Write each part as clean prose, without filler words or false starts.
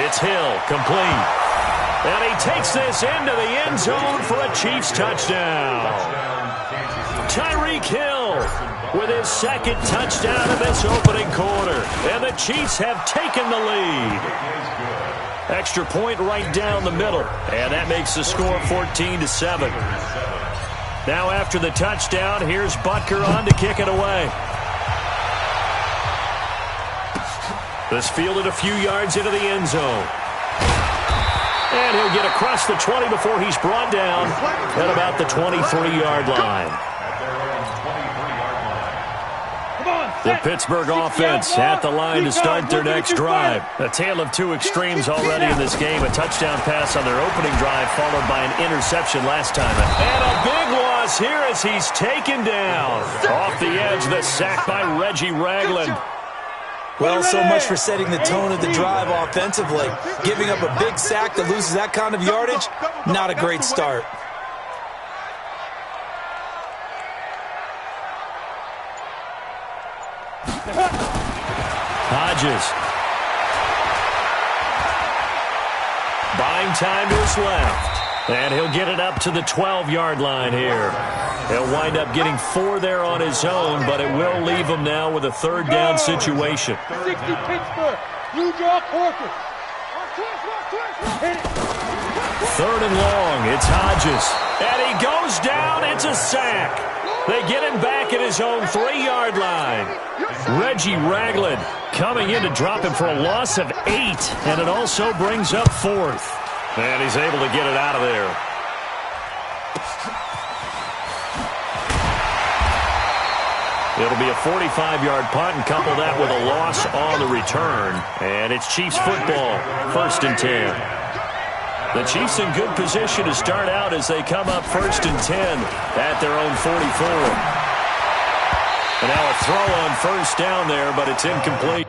It's Hill, complete. And he takes this into the end zone for a Chiefs touchdown. Tyreek Hill with his second touchdown in this opening quarter. And the Chiefs have taken the lead. Extra point right down the middle. And that makes the score 14-7. Now after the touchdown, here's Butker on to kick it away. This fielded a few yards into the end zone. And he'll get across the 20 before he's brought down at about the 23-yard line. The Pittsburgh offense at the line to start their next drive. A tale of two extremes already in this game. A touchdown pass on their opening drive followed by an interception last time. And a big loss here as he's taken down. Off the edge, the sack by Reggie Ragland. Well, so much for setting the tone of the drive offensively. Giving up a big sack that loses that kind of yardage, not a great start. Hodges. Buying time to his left. And he'll get it up to the 12-yard line here. He'll wind up getting 4 there on his own, but it will leave him now with a third down situation. 60 Pittsburgh. You draw quarters. Third and long. It's Hodges. And he goes down. It's a sack. They get him back at his own 3-yard line. Reggie Ragland coming in to drop him for a loss of 8. And it also brings up 4th. And he's able to get it out of there. It'll be a 45-yard punt and couple that with a loss on the return. And it's Chiefs football, 1st and 10. The Chiefs in good position to start out as they come up 1st and 10 at their own 44. And now a throw on 1st down there, but it's incomplete.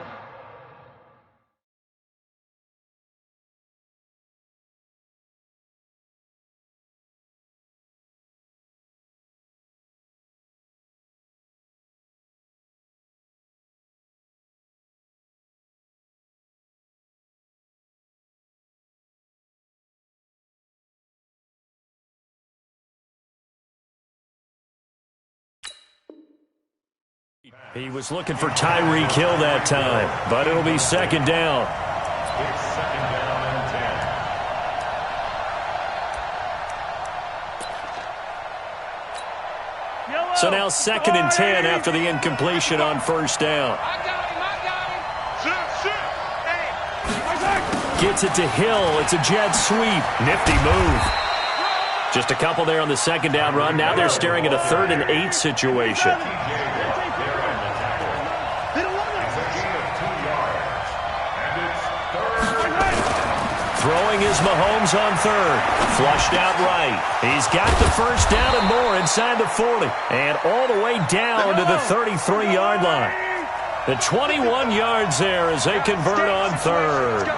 He was looking for Tyreek Hill that time, but it'll be 2nd down. It's 2nd down and 10. So now 2nd and 10 after the incompletion on 1st down. Gets it to Hill. It's a jet sweep. Nifty move. Just a couple there on the 2nd down run. Now they're staring at a 3rd and 8 situation. Throwing is Mahomes on 3rd. Flushed out right. He's got the 1st down and more inside the 40. And all the way down to the 33-yard line. The 21 yards there as they convert on 3rd.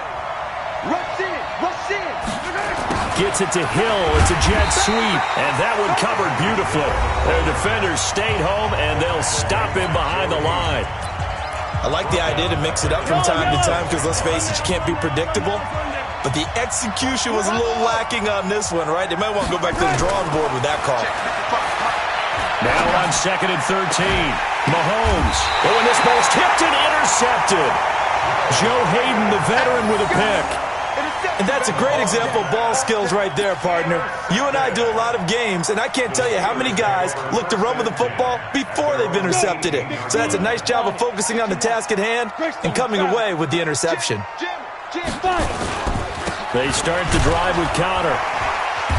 Gets it to Hill. It's a jet sweep. And that one covered beautifully. Their defenders stayed home, and they'll stop him behind the line. I like the idea to mix it up from time to time because, let's face it, you can't be predictable. But the execution was a little lacking on this one, right? They might want to go back to the drawing board with that call. Now on 2nd and 13. Mahomes. Oh, and this ball's tipped and intercepted. Joe Hayden, the veteran, with a pick. And that's a great example of ball skills right there, partner. You and I do a lot of games, and I can't tell you how many guys look to run with the football before they've intercepted it. So that's a nice job of focusing on the task at hand and coming away with the interception. They start the drive with Connor.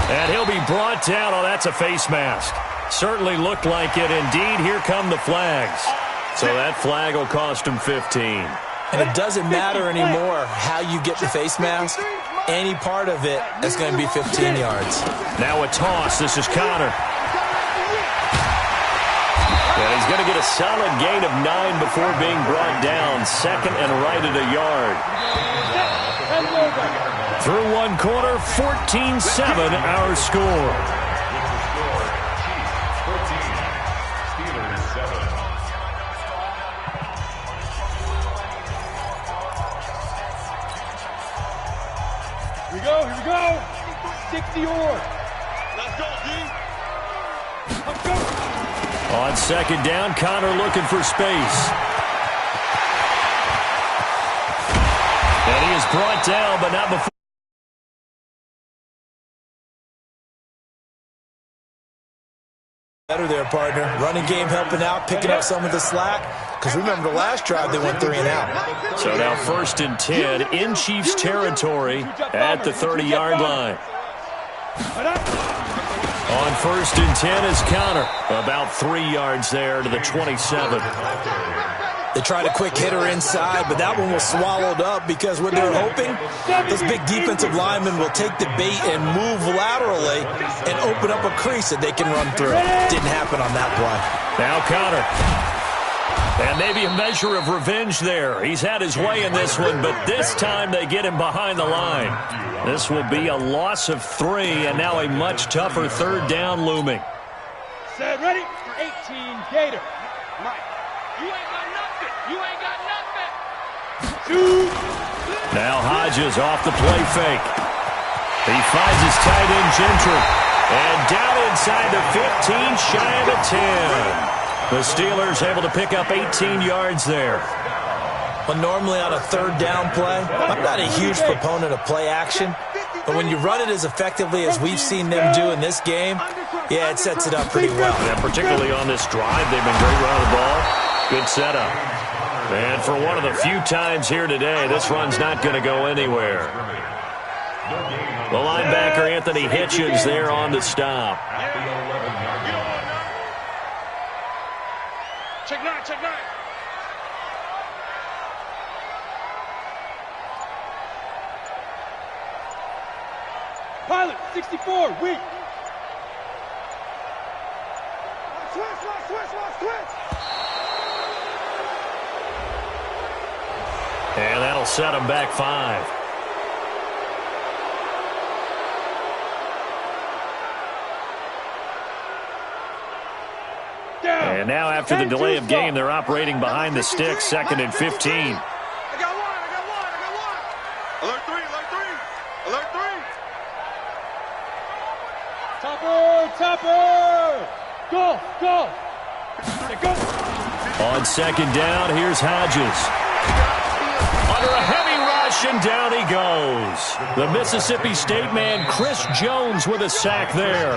And he'll be brought down. Oh, that's a face mask. Certainly looked like it. Indeed, here come the flags. So that flag will cost him 15. And it doesn't matter anymore how you get the face mask. Any part of it is going to be 15 yards. Now a toss. This is Connor. And he's going to get a solid gain of 9 before being brought down. 2nd and right at a yard. Through one quarter, 14-7 our score. Here we go, here we go. 60 or. Let's go, D. Let's go. On second down, Connor looking for space. And he is brought down, but not before. Better there, partner. Running game helping out, picking up some of the slack. Because remember, the last drive, they went 3 and out. So now 1st and 10 in Chiefs territory at the 30-yard line. On 1st and 10 is Connor. About 3 yards there to the 27. They tried a quick hitter inside, but that one was swallowed up because what they're hoping, those big defensive linemen will take the bait and move laterally and open up a crease that they can run through. Didn't happen on that play. Now Connor. And maybe a measure of revenge there. He's had his way in this one, but this time they get him behind the line. This will be a loss of 3, and now a much tougher 3rd down looming. Set, ready? 18, Gator. You ain't got nothing. You ain't got nothing. Shoot. Now Hodges off the play fake. He finds his tight end, Gentry. And down inside the 15, shy of the 10. The Steelers able to pick up 18 yards there. Well, normally on a 3rd down play, I'm not a huge proponent of play action. But when you run it as effectively as we've seen them do in this game, yeah, it sets it up pretty well. And particularly on this drive, they've been great running the ball. Good setup. And for one of the few times here today, this run's not going to go anywhere. The linebacker, Anthony Hitchens, there on the stop. Check 9, check 9. Pilot, 64, weak. Switch. And that'll set him back 5. Down. And now after the delay of game, they're operating behind the sticks, 2nd and 15. I got one. Alert 3. Alert 3. Topper. Go. Go. On 2nd down, here's Hodges. Under a heavy rush, and down he goes. The Mississippi State man, Chris Jones, with a sack there.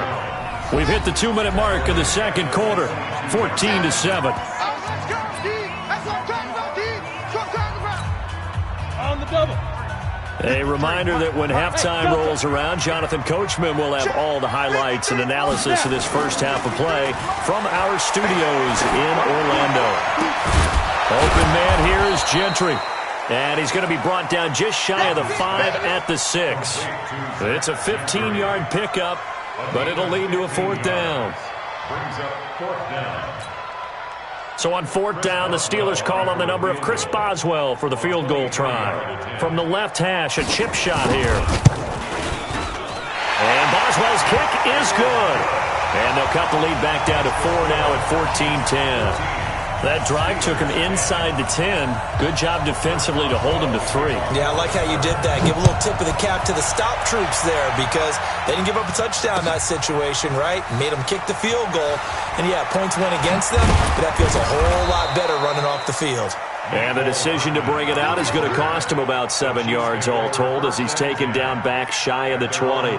We've hit the 2-minute mark of the 2nd quarter, 14-7. Let's go, D. That's what I'm talking about, D. That's what I'm talking about. On the double. A reminder that when halftime rolls around, Jonathan Coachman will have all the highlights and analysis of this first half of play from our studios in Orlando. Open man here is Gentry. And he's going to be brought down just shy of the 5 at the 6. It's a 15-yard pickup, but it'll lead to a 4th down. Brings up 4th down. So on 4th down, the Steelers call on the number of Chris Boswell for the field goal try. From the left hash, a chip shot here. And Boswell's kick is good. And they'll cut the lead back down to 4 now at 14-10. That drive took him inside the 10. Good job defensively to hold him to 3. Yeah, I like how you did that. Give a little tip of the cap to the stop troops there because they didn't give up a touchdown in that situation, right? Made them kick the field goal. And, yeah, points went against them, but that feels a whole lot better running off the field. And the decision to bring it out is going to cost him about 7 yards all told as he's taken down back shy of the 20.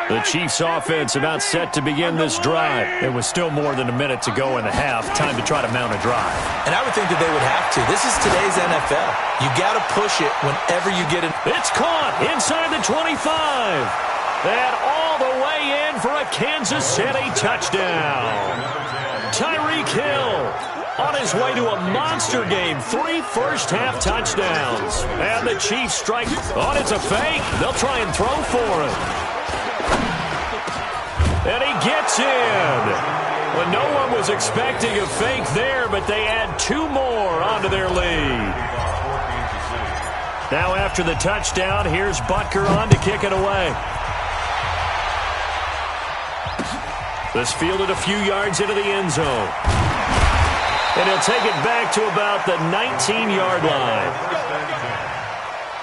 The Chiefs offense about set to begin this drive. It was still more than a minute to go in the half. Time to try to mount a drive. And I would think that they would have to. This is today's NFL. You got to push it whenever you get it. It's caught inside the 25. And all the way in for a Kansas City touchdown. Tyreek Hill on his way to a monster game. 3 first-half touchdowns. And the Chiefs strike. Oh, it's a fake. They'll try and throw for him. And he gets in. Well, no one was expecting a fake there, but they add 2 more onto their lead. Now after the touchdown, here's Butker on to kick it away. This fielded a few yards into the end zone. And he'll take it back to about the 19-yard line.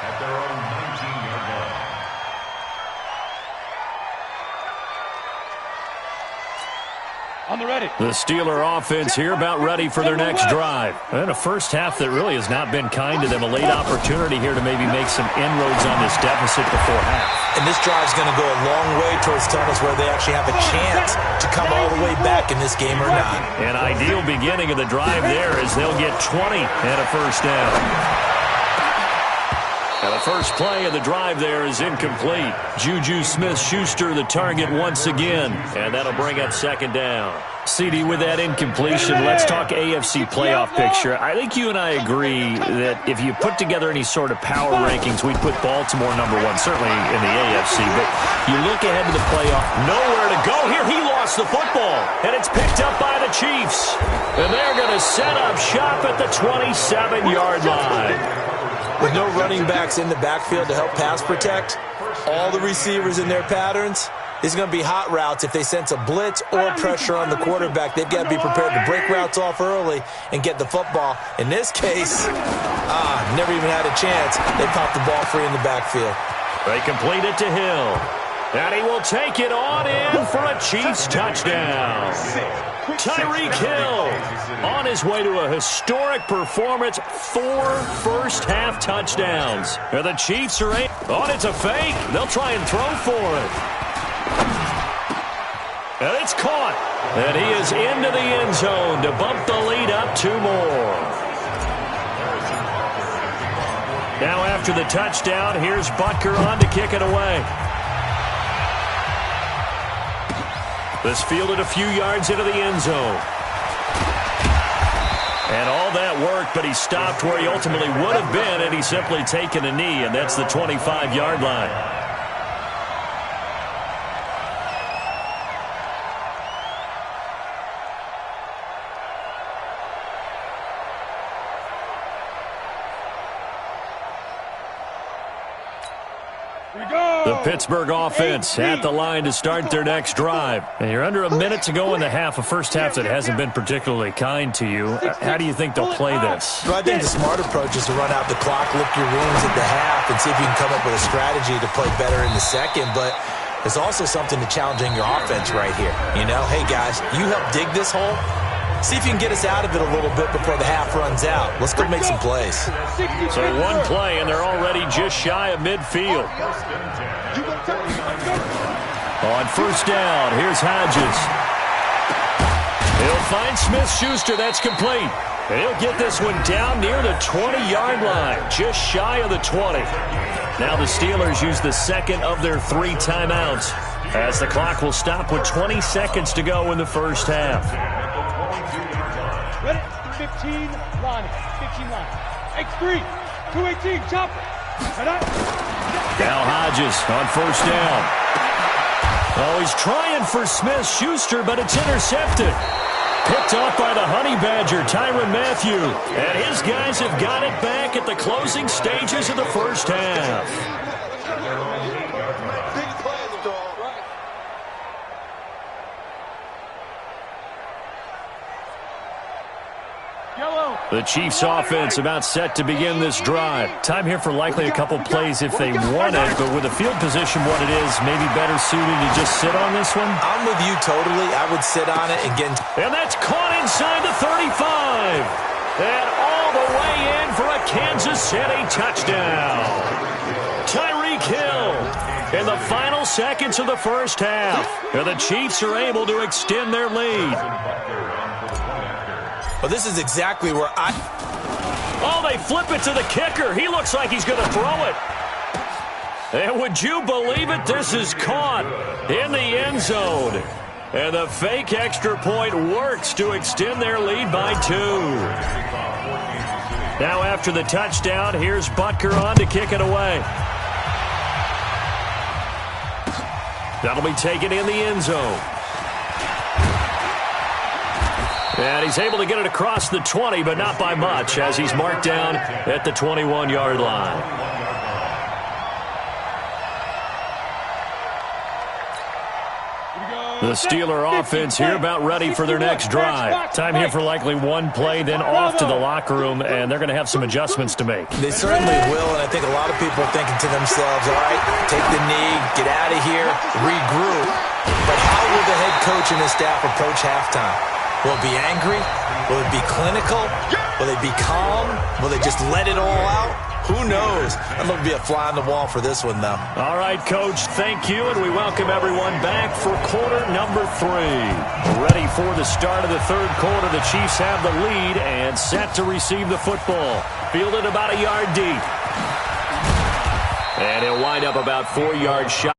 at their own 19-yard line. On the ready. The Steeler offense here about ready for their next drive. And a first half that really has not been kind to them. A late opportunity here to maybe make some inroads on this deficit before half. And this drive's going to go a long way towards telling us whether they actually have a chance to come all the way back in this game or not. An ideal beginning of the drive there is they'll get 20 and a first down. And the first play of the drive there is incomplete. Juju Smith-Schuster the target once again. And that'll bring up second down. CD, with that incompletion, let's talk AFC playoff picture. I think you and I agree that if you put together any sort of power rankings, we'd put Baltimore #1, certainly in the AFC. But you look ahead to the playoff, nowhere to go here. He lost the football, and it's picked up by the Chiefs. And they're going to set up shop at the 27-yard line. With no running backs in the backfield to help pass protect, all the receivers in their patterns, it's going to be hot routes. If they sense a blitz or pressure on the quarterback, they've got to be prepared to break routes off early and get the football. In this case, never even had a chance. They popped the ball free in the backfield. They complete it to Hill. And he will take it on in for a Chiefs touchdown. Tyreek Hill on his way to a historic performance, 4 first-half touchdowns. And the Chiefs are it's a fake. They'll try and throw for it. And it's caught. And he is into the end zone to bump the lead up 2 more. Now after the touchdown, here's Butker on to kick it away. This fielded a few yards into the end zone. And all that worked, but he stopped where he ultimately would have been, and he's simply taken a knee, and that's the 25-yard line. The Pittsburgh offense at the line to start their next drive. And you're under a minute to go in the half, a first half that hasn't been particularly kind to you. How do you think they'll play this? Well, I think the smart approach is to run out the clock, lick your wounds at the half, and see if you can come up with a strategy to play better in the second. But there's also something to challenging your offense right here. You know, hey, guys, you help dig this hole. See if you can get us out of it a little bit before the half runs out. Let's go make some plays. So one play, and they're already just shy of midfield. On first down, here's Hodges. He'll find Smith-Schuster. That's complete. And he'll get this one down near the 20-yard line, just shy of the 20. Now the Steelers use the second of their 3 timeouts as the clock will stop with 20 seconds to go in the first half. Ready? 15 line. 15 line. X3. 218. Chopper. Now Hodges on first down. Oh, he's trying for Smith-Schuster, but it's intercepted. Picked off by the Honey Badger, Tyrann Mathieu. And his guys have got it back at the closing stages of the first half. The Chiefs offense about set to begin this drive. Time here for likely a couple plays if they want it, but with the field position what it is, maybe better suited to just sit on this one? I'm with you totally. I would sit on it and get... And that's caught inside the 35. And all the way in for a Kansas City touchdown. Tyreek Hill in the final seconds of the first half. And the Chiefs are able to extend their lead. Well, this is exactly where Oh, they flip it to the kicker. He looks like he's going to throw it. And would you believe it? This is caught in the end zone. And the fake extra point works to extend their lead by 2. Now after the touchdown, here's Butker on to kick it away. That'll be taken in the end zone. And he's able to get it across the 20, but not by much, as he's marked down at the 21-yard line. Here we go. The Steeler offense here about ready for their next drive. Time here for likely one play, then off to the locker room, and they're going to have some adjustments to make. They certainly will, and I think a lot of people are thinking to themselves, all right, take the knee, get out of here, regroup. But how will the head coach and his staff approach halftime? Will it be angry? Will it be clinical? Will they be calm? Will they just let it all out? Who knows? I'd love to be a fly on the wall for this one, though. All right, Coach, thank you, and we welcome everyone back for quarter number 3. Ready for the start of the third quarter. The Chiefs have the lead and set to receive the football. Fielded about a yard deep. And he'll wind up about 4 yards shy.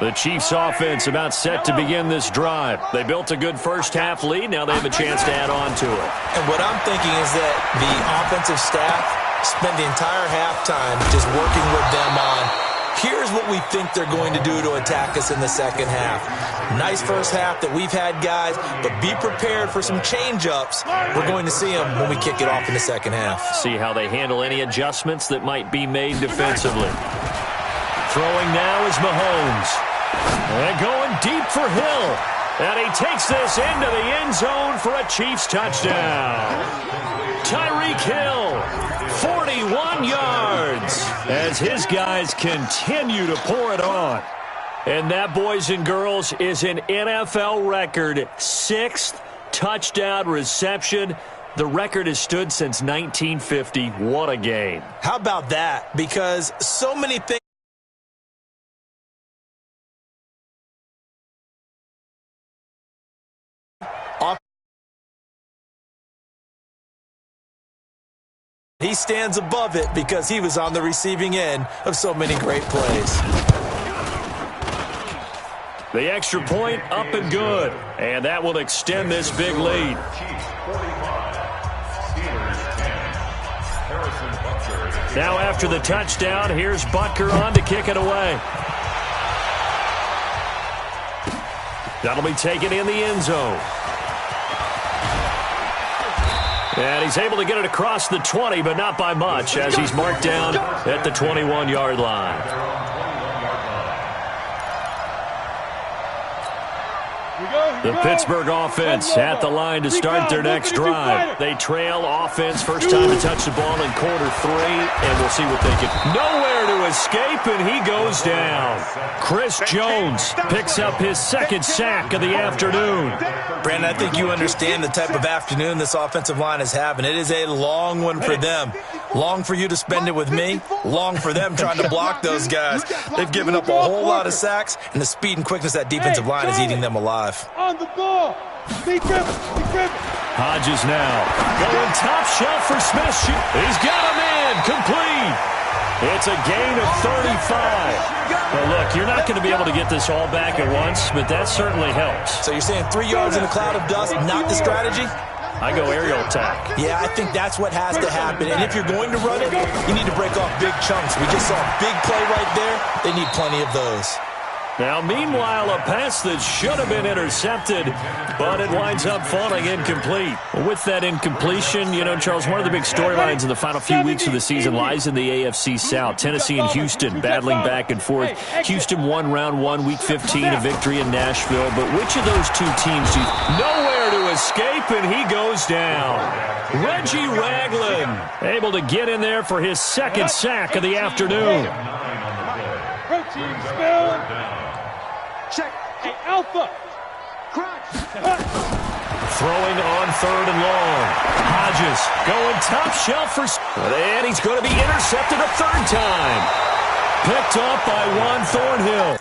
The Chiefs offense about set to begin this drive. They built a good first-half lead. Now they have a chance to add on to it. And what I'm thinking is that the offensive staff spent the entire halftime just working with them on, here's what we think they're going to do to attack us in the second half. Nice first half that we've had, guys, but be prepared for some change-ups. We're going to see them when we kick it off in the second half. See how they handle any adjustments that might be made defensively. Throwing now is Mahomes. And going deep for Hill. And he takes this into the end zone for a Chiefs touchdown. Tyreek Hill, 41 yards, as his guys continue to pour it on. And that, boys and girls, is an NFL record 6th touchdown reception. The record has stood since 1950. What a game. How about that? Because so many things. He stands above it because he was on the receiving end of so many great plays. The extra point up and good. And that will extend this big lead. Now after the touchdown, here's Butker on to kick it away. That'll be taken in the end zone. And he's able to get it across the 20, but not by much, as he's marked down at the 21-yard line. The Pittsburgh offense at the line to start their next drive. They trail offense, first time to touch the ball in quarter 3, and we'll see what they can. Nowhere to escape, and he goes down. Chris Jones picks up his second sack of the afternoon. Brandon, I think you understand the type of afternoon this offensive line is having. It is a long one for them. Long for you to spend it with me. Long for them trying to block those guys. They've given up a whole lot of sacks, and the speed and quickness of that defensive line is eating them alive. On the ball. Be gripping. Hodges now going top shelf for Smith. He's got him in. Complete. It's a gain of 35. Well, look, you're not going to be able to get this all back at once, but that certainly helps. So you're saying 3 yards in a cloud of dust, not the strategy? I go aerial attack. Yeah, I think that's what has to happen. And if you're going to run it, you need to break off big chunks. We just saw a big play right there. They need plenty of those. Now, meanwhile, a pass that should have been intercepted, but it winds up falling incomplete. With that incompletion, you know, Charles, one of the big storylines in the final few weeks of the season lies in the AFC South. Tennessee and Houston battling back and forth. Houston won round 1, week 15, a victory in Nashville. But which of those two teams do you... Nowhere to escape, and he goes down. Reggie Ragland able to get in there for his second sack of the afternoon. Protein spill. Check. Hey, Alpha. Crunch. Throwing on 3rd and long. Hodges going top shelf for... And he's going to be intercepted a 3rd time. Picked off by Juan Thornhill.